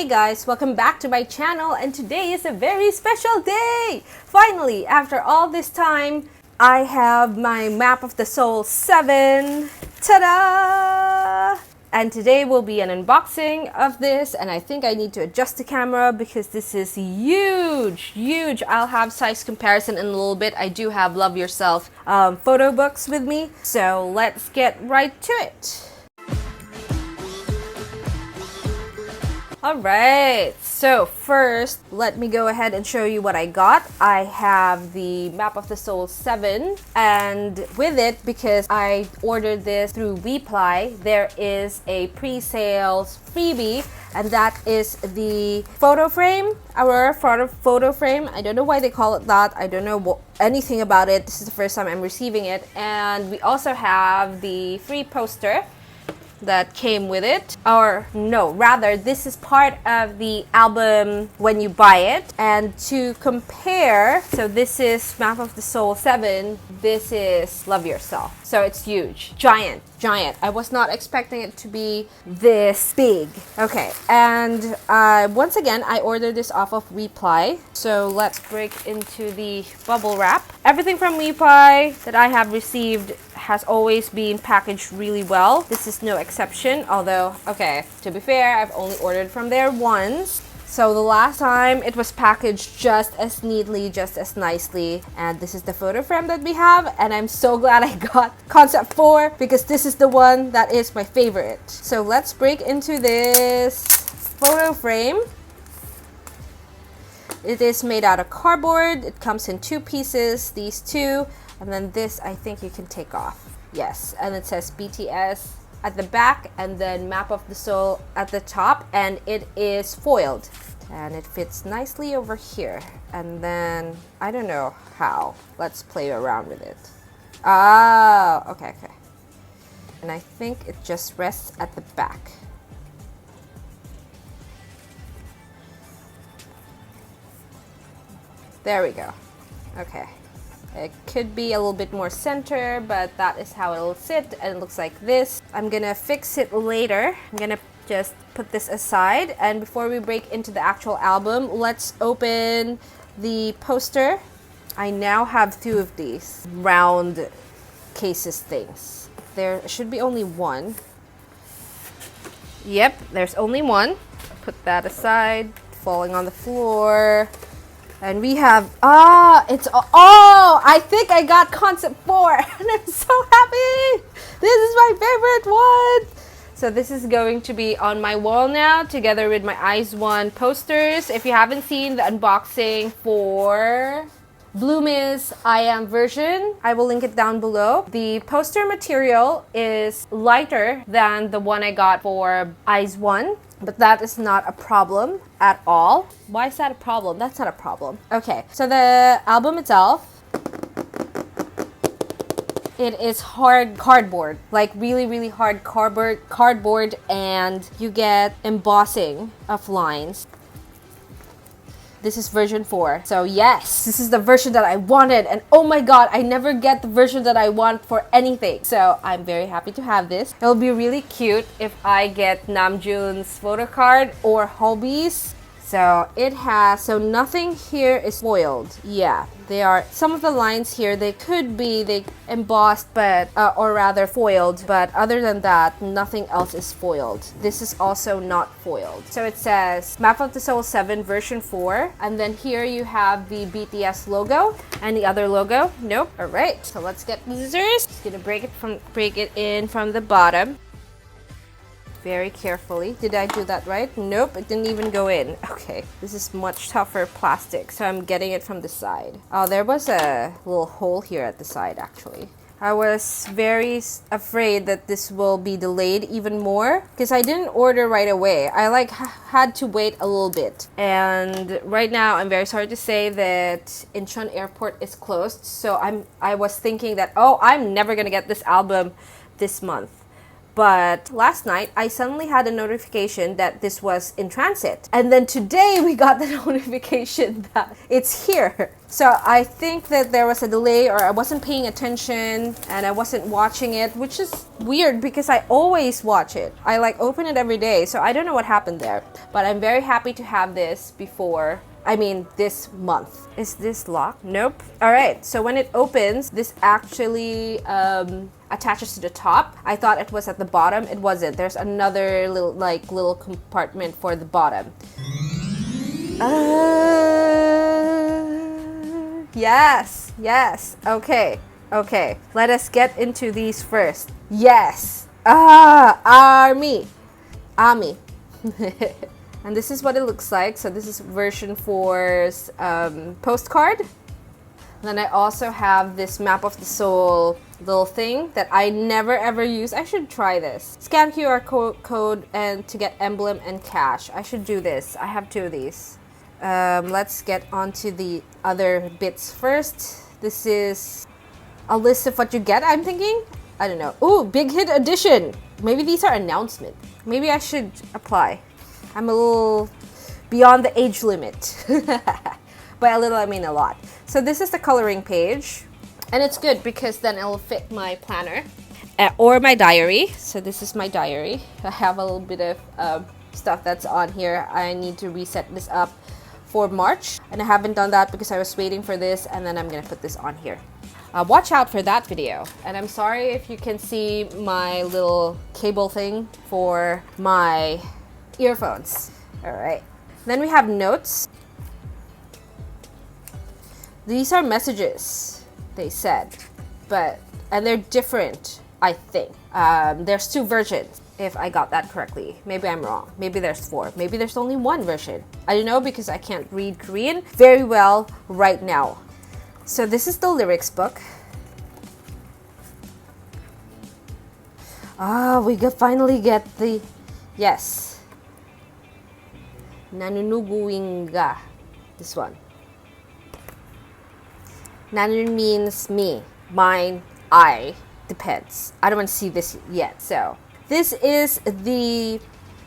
Hey guys, welcome back to my channel, and today is a very special day! Finally, after all this time, I have my Map of the Soul 7. Ta-da! And today will be an unboxing of this, and I think I need to adjust the camera because this is huge. I'll have size comparison in a little bit. I do have Love Yourself photo books with me, so let's get right to it. Alright, so first, let me go ahead and show you what I got. I have the Map of the Soul 7, and with it, because I ordered this through Weeply, there is a pre-sales freebie, and that is the photo frame, our photo frame. I don't know why they call it that. I don't know anything about it. This is the first time I'm receiving it. And we also have the free poster that came with it, or no, rather this is part of the album when you buy it. And to compare, so this is Map of the Soul 7, this is Love Yourself, so it's huge, giant. I was not expecting it to be this big. Okay, and once again, I ordered this off of Weeply, so let's break into the bubble wrap. Everything from Weeply that I have received has always been packaged really well. This is no exception, although, okay, to be fair, I've only ordered from there once. So the last time it was packaged just as neatly, just as nicely. And this is the photo frame that we have, and I'm so glad I got Concept 4 because this is the one that is my favorite. So let's break into this photo frame. It is made out of cardboard. It comes in two pieces, these two, and then this I think you can take off. Yes, and it says BTS at the back and then Map of the Soul at the top, and it is foiled. And it fits nicely over here. And then, I don't know how. Let's play around with it. Ah, okay. And I think it just rests at the back. There we go. Okay. It could be a little bit more center, but that is how it'll sit, and it looks like this. I'm gonna fix it later. I'm gonna just put this aside, and before we break into the actual album, let's open the poster. I now have two of these round cases things. There should be only one. Yep, there's only one. Put that aside, falling on the floor. And we have, I think I got Concept 4, and I'm so happy! This is my favorite one! So this is going to be on my wall now, together with my Eyes One posters. If you haven't seen the unboxing for Bloom's I Am version, I will link it down below. The poster material is lighter than the one I got for Eyes One, but that is not a problem at all. Why is that a problem? That's not a problem. Okay, so the album itself, it is hard cardboard, like really hard cardboard, and you get embossing of lines. This is version 4. So yes, this is the version that I wanted, and oh my god, I never get the version that I want for anything. So I'm very happy to have this. It'll be really cute if I get Namjoon's photo card or Hobie's. So it has, so nothing here is foiled. Yeah, they are, some of the lines here, they embossed, but, or rather foiled, but other than that, nothing else is foiled. This is also not foiled. So it says Map of the Soul 7 version 4, and then here you have the BTS logo, and the other logo, nope. All right, so let's get scissors. Just gonna break it in from the bottom. Very carefully. Did I do that right? Nope, it didn't even go in. Okay, this is much tougher plastic, so I'm getting it from the side. Oh, there was a little hole here at the side, actually. I was very afraid that this will be delayed even more because I didn't order right away. I had to wait a little bit. And right now, I'm very sorry to say that Incheon Airport is closed. So I was thinking that, oh, I'm never gonna get this album this month. But last night, I suddenly had a notification that this was in transit. And then today, we got the notification that it's here. So I think that there was a delay, or I wasn't paying attention and I wasn't watching it, which is weird because I always watch it. I like open it every day. So I don't know what happened there. But I'm very happy to have this this month. Is this locked? Nope. All right, so when it opens, this actually attaches to the top. I thought it was at the bottom. It wasn't. There's another little compartment for the bottom. Yes. Okay. Let us get into these first. Yes. Army. And this is what it looks like. So this is version 4's postcard. Then I also have this Map of the Soul little thing that I never ever use. I should try this. Scan QR code and to get emblem and cash. I should do this. I have 2 of these. Let's get onto the other bits first. This is a list of what you get, I'm thinking. I don't know. Ooh, big hit edition. Maybe these are announcements. Maybe I should apply. I'm a little beyond the age limit. By a little, I mean a lot. So this is the coloring page. And it's good because then it'll fit my planner or my diary. So this is my diary. I have a little bit of stuff that's on here. I need to reset this up for March. And I haven't done that because I was waiting for this. And then I'm going to put this on here. Watch out for that video. And I'm sorry if you can see my little cable thing for my earphones. All right. Then we have notes. These are messages, they said, and they're different, I think. There's 2 versions, if I got that correctly. Maybe I'm wrong. Maybe there's 4. Maybe there's only 1 version. I don't know because I can't read Korean very well right now. So this is the lyrics book. We finally get the, yes. Nanunuguinga. This one. Nanan means me, mine, I, depends. I don't want to see this yet. So this is the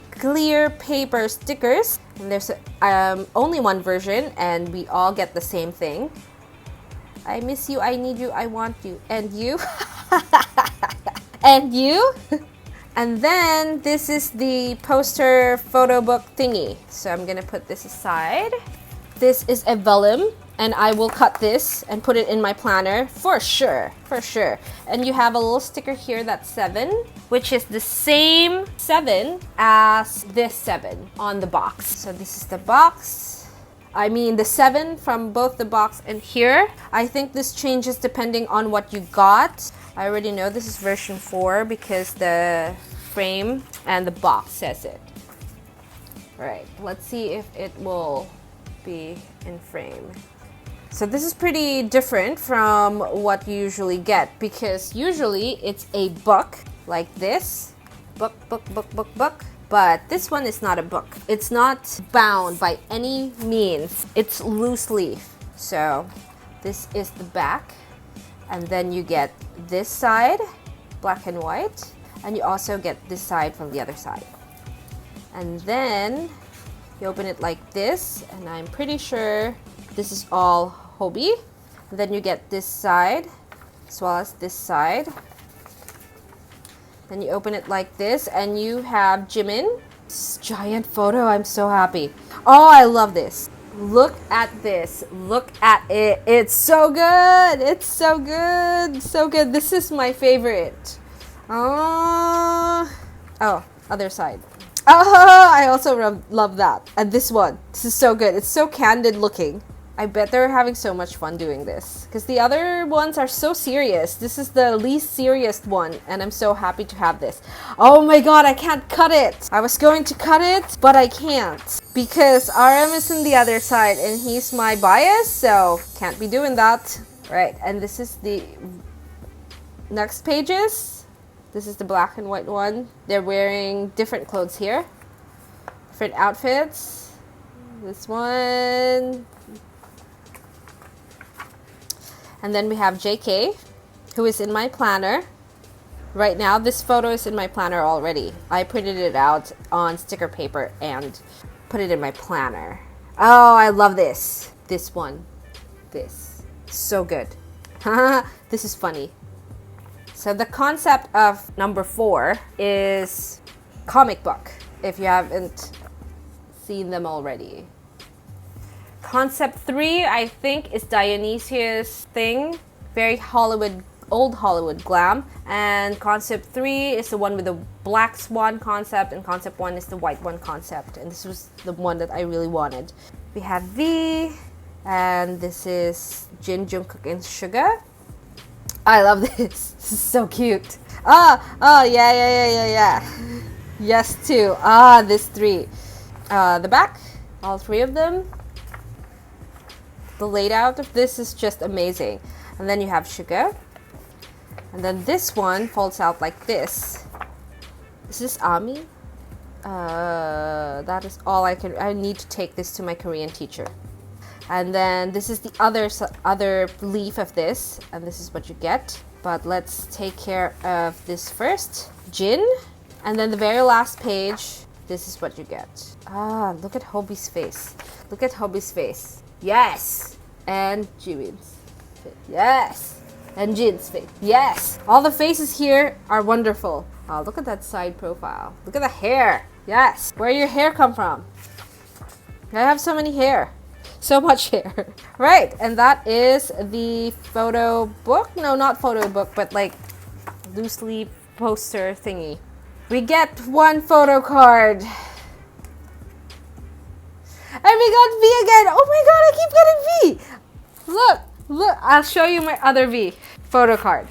clear paper stickers. And there's only 1 version and we all get the same thing. I miss you, I need you, I want you. And you? And you? And then this is the poster photo book thingy. So I'm gonna put this aside. This is a vellum. And I will cut this and put it in my planner for sure. And you have a little sticker here that's 7, which is the same 7 as this 7 on the box. So this is the box. I mean the 7 from both the box and here. I think this changes depending on what you got. I already know this is version 4 because the frame and the box says it. All right, let's see if it will be in frame. So this is pretty different from what you usually get because usually it's a book like this. Book. But this one is not a book. It's not bound by any means. It's loose leaf. So this is the back. And then you get this side, black and white. And you also get this side from the other side. And then you open it like this. And I'm pretty sure this is all Hobie. Then you get this side as well as this side. Then you open it like this and you have Jimin. This giant photo, I'm so happy. Oh, I love this. Look at this. Look at it. It's so good. It's so good. So good. This is my favorite. Oh, other side. Oh, I also love that. And this one. This is so good. It's so candid looking. I bet they're having so much fun doing this because the other ones are so serious. This is the least serious one and I'm so happy to have this. Oh my god, I can't cut it. I was going to cut it, but I can't because RM is on the other side and he's my bias, so can't be doing that. Right, and this is the next pages. This is the black and white one. They're wearing different clothes here. Different outfits. This one. And then we have JK, who is in my planner. Right now, this photo is in my planner already. I printed it out on sticker paper and put it in my planner. Oh, I love this. This one. This. So good. This is funny. So the concept of number 4 is comic book, if you haven't seen them already. Concept 3, I think, is Dionysius thing. Very Hollywood, old Hollywood glam. And concept 3 is the one with the black swan concept, and concept 1 is the white one concept. And this was the one that I really wanted. We have V, and this is Jin, Jungkook, and Suga. I love this. This is so cute. Yeah. Yes, too. This 3. The back, all 3 of them. The layout of this is just amazing. And then you have Suga. And then this one folds out like this. Is this Ami? That is all I need to take this to my Korean teacher. And then this is the other leaf of this, and this is what you get. But let's take care of this first. Jin. And then the very last page, this is what you get. Look at Hobie's face. Look at Hobie's face. Yes! And Jimin's face. Yes! And Jin's face. Yes! All the faces here are wonderful. Oh, look at that side profile. Look at the hair. Yes! Where your hair come from? I have so many hair. So much hair. Right, and that is the photo book. No, not photo book, but like loosely poster thingy. We get 1 photo card. And we got V again. Oh my god, I keep getting V. Look, I'll show you my other V photo card.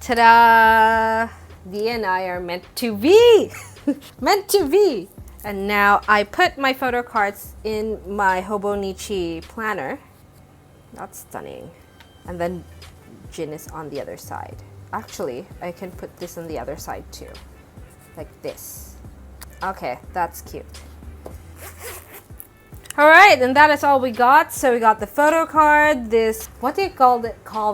Ta-da! V and I are meant to be. Meant to be. And now I put my photo cards in my Hobonichi planner. That's stunning. And then Jin is on the other side. Actually, I can put this on the other side too. Like this. Okay, that's cute. Alright, and that is all we got. So we got the photo card, this, what do you call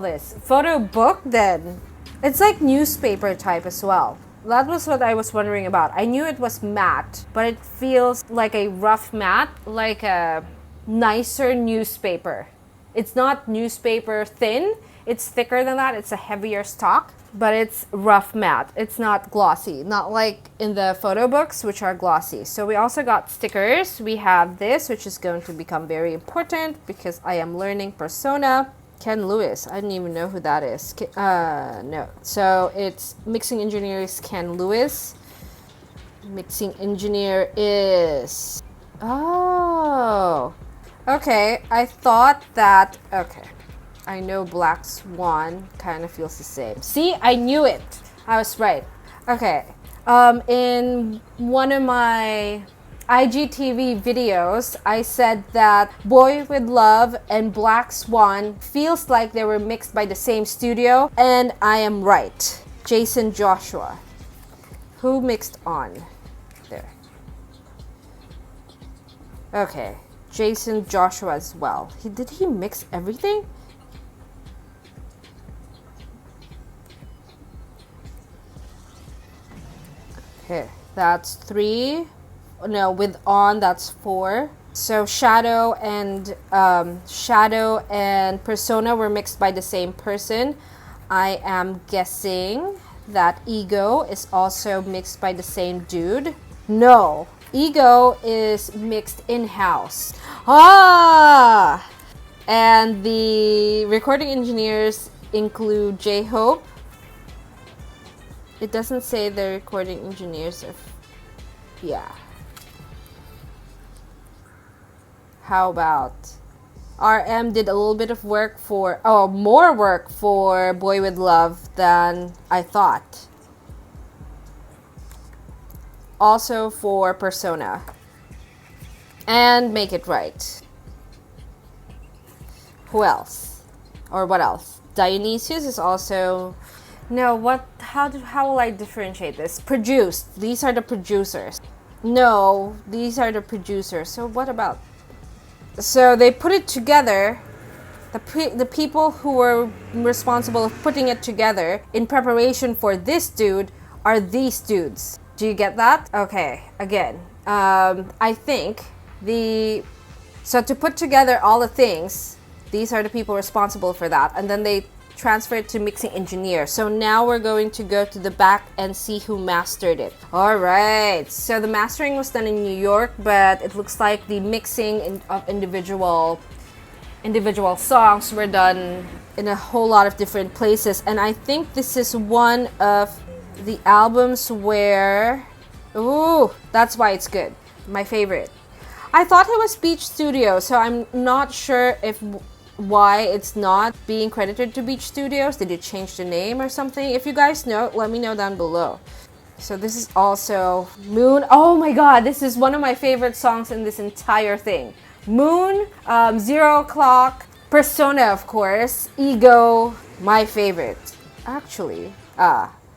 this? Photo book then. It's like newspaper type as well. That was what I was wondering about. I knew it was matte, but it feels like a rough matte, like a nicer newspaper. It's not newspaper thin, it's thicker than that, it's a heavier stock, but it's rough matte. It's not glossy, not like in the photo books, which are glossy. So we also got stickers. We have this, which is going to become very important because I am learning Persona. Ken Lewis, I didn't even know who that is. No. So it's mixing engineer is Ken Lewis. Mixing engineer is... Oh. Okay, I thought that... Okay. I know Black Swan kind of feels the same. See, I knew it. I was right. Okay. In one of my IGTV videos, I said that Boy With Love and Black Swan feels like they were mixed by the same studio, and I am right. Jason Joshua. Who mixed on? There. Okay. Jason Joshua as well. Did he mix everything? Okay, that's 3. No, with on, that's 4. So Shadow and Persona were mixed by the same person. I am guessing that Ego is also mixed by the same dude. No, Ego is mixed in-house. Ah! And the recording engineers include J-Hope. It doesn't say the recording engineers of... Yeah. How about... RM did a little bit of work for... Oh, more work for Boy With Love than I thought. Also for Persona. And Make It Right. Who else? Or what else? Dionysius is also... No, what? How will I differentiate this? Produced. These are the producers. No, these are the producers. So what about... So they put it together The people who were responsible of putting it together in preparation for this dude are these dudes. Do you get that? Okay, again, I think so to put together all the things, these are the people responsible for that, and then they transfer it to mixing engineer. So now we're going to go to the back and see who mastered it. All right, so the mastering was done in New York, but it looks like the mixing of individual songs were done in a whole lot of different places. And I think this is one of the albums where, ooh, that's why it's good. My favorite. I thought it was Beach Studios, so I'm not sure why it's not being credited to Beach Studios. Did it change the name or something? If you guys know, let me know down below. So this is also Moon. Oh my god, this is one of my favorite songs in this entire thing. Moon, 0 O'Clock, Persona, of course, Ego, my favorite. Actually,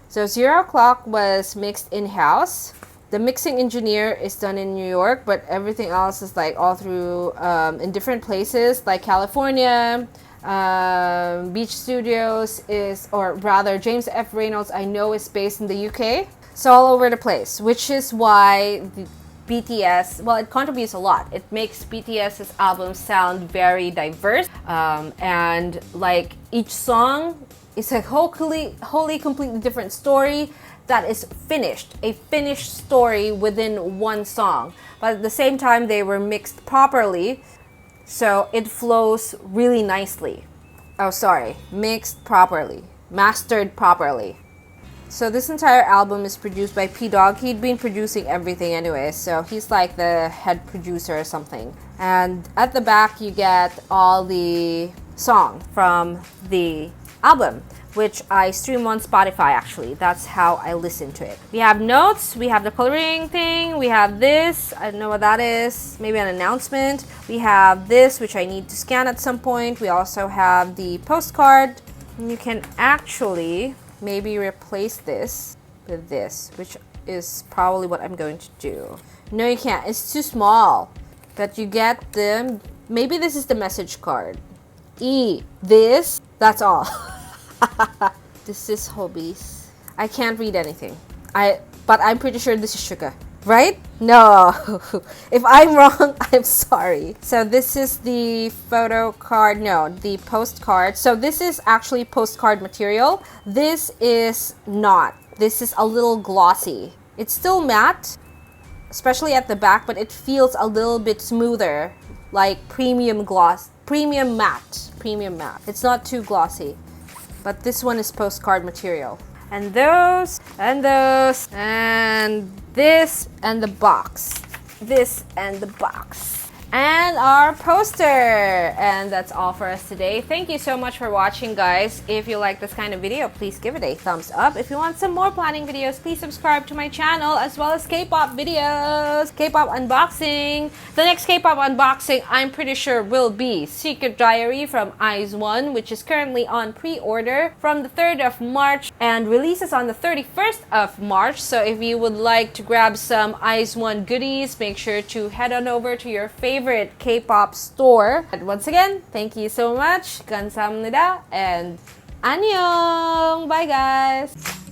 so 0 O'Clock was mixed in-house. The mixing engineer is done in New York, but everything else is like all through in different places, like California. Beach Studios is, or rather James F. Reynolds, I know, is based in the UK. So all over the place, which is why the BTS, well, it contributes a lot. It makes BTS's albums sound very diverse, and like each song is a wholly completely different story that is a finished story within one song. But at the same time, they were mixed properly, so it flows really nicely. Oh, sorry, mixed properly, mastered properly. So this entire album is produced by P-Dog. He'd been producing everything anyway, so he's like the head producer or something. And at the back, you get all the songs from the album, which I stream on Spotify actually. That's how I listen to it. We have notes, we have the coloring thing, we have this, I don't know what that is, maybe an announcement. We have this, which I need to scan at some point. We also have the postcard. And you can actually maybe replace this with this, which is probably what I'm going to do. No, you can't, it's too small. But you get them, maybe this is the message card. This, that's all. This is Hobbies. I can't read anything. But I'm pretty sure this is sugar, right? No. If I'm wrong, I'm sorry. So this is the photo card. No, the postcard. So this is actually postcard material. This is not. This is a little glossy. It's still matte, especially at the back, but it feels a little bit smoother, like premium gloss, premium matte. It's not too glossy. But this one is postcard material. And those, and those, and this, and the box. This, and the box. And our poster. And that's all for us today. Thank you so much for watching, guys. If you like this kind of video, please give it a thumbs up. If you want some more planning videos, please subscribe to my channel, as well as K-pop videos, K-pop unboxing. The next K-pop unboxing, I'm pretty sure, will be Secret Diary from IZ*ONE, which is currently on pre-order from the 3rd of March and releases on the 31st of March. So if you would like to grab some IZ*ONE goodies, make sure to head on over to your favorite K-pop store. And once again, thank you so much. 감사합니다 and annyeong. Bye, guys.